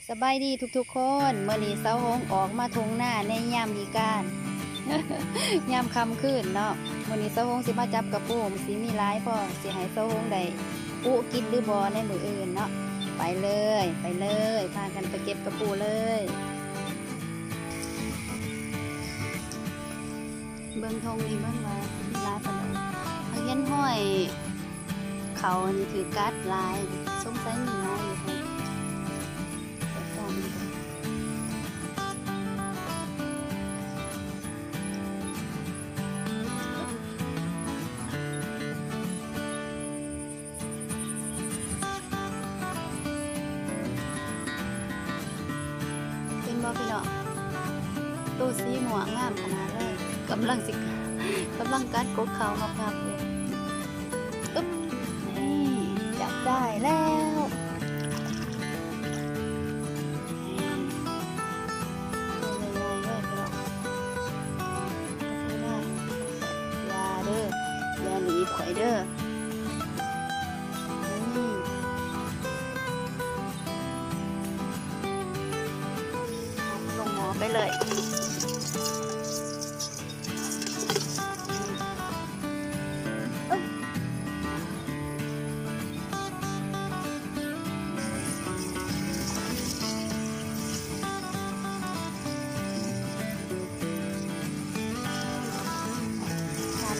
สบายดีทุกๆคนเมื่อนี้เสาหงออกมาทงหน้าในยามวิกาล ยามค่ำคืนเนาะมื่อนี้เสาหงสิมาจับกระปูมสิมีร้ายพ่อสิให้เสาหงได้อุกินหรือบอในมืออื่นเนาะไปเลยพากันไปเก็บกระปูเลยเบิ่งทงนี่เบิ่งว่ามีร้ายปานใดเขาเห็นห้อยเขานี่คือกัดลายสงสัยมีร้ายอยู่ค่ะเป็นบ่พี่น้องตู้สีหมวกงามขนาดเลยกำลังกัดกกเขาครับเลยอึ๊บนี่จับได้แล้วอย่าหนีข่อยเด้อลงหมอไปเลย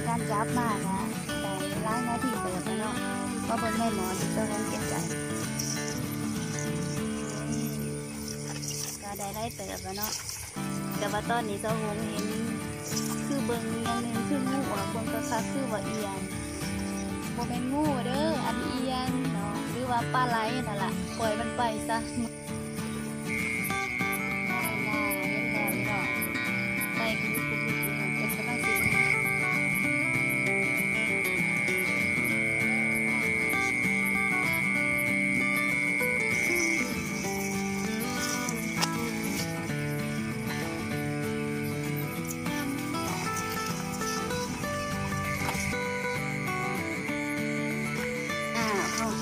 การจับมานะแต่ร้ายหน้าที่เปิดแล้วเนาะว่าเบิ่งแม่หมอที่เจ้าของเก็บใจก็ได้เติบแล้วเนาะแต่ว่าตอนนี้เจ้าหงเห็นคือเบิ่งอย่างหนึ่งคืองูอ่ะคนก็ซักคือว่าเอียนโมเมนงูเด้ออันเอียนเนาะหรือว่าปลาไหลนั่นแหละปล่อยมันไปซะ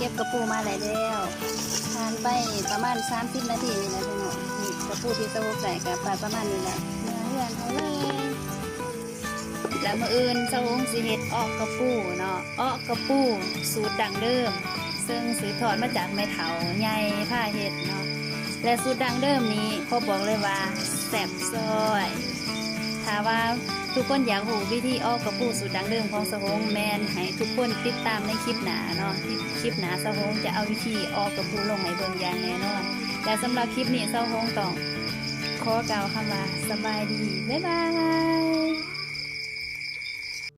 เก็บกระปูมาแล้วทานไปประมาณ30 นาทีนี่นะพี่น้องนี่กระปูที่สะโพกใส่กับปลาประมาณนี้แหละเนื้อเหื่อนเขาเลยแล้วมื้ออื่นสะโพกสิเฮ็ดออกกระปูเนาะออกกระปูสูตรดั้งเดิมซึ่งสืบทอดมาจากแม่เฒ่าใหญ่ผ้าเฮ็ดเนาะและสูตรดั้งเดิมนี้ขอบอกเลยว่าแซ่บซอยถ้าว่าทุกคนอยากรู้วิธีออกกระปูสูตรดั้งเดิมของสะโพกแมนให้ทุกคนติดตามในคลิปหน้าเนาะคลิปหน้าสะโพกจะเอาวิธีออกกระปูลงให้เบิ่งอย่างแน่นอนแต่สำหรับคลิปนี้สะโพกต้องขอกล่าวคำว่าสบายดีบ๊ายบาย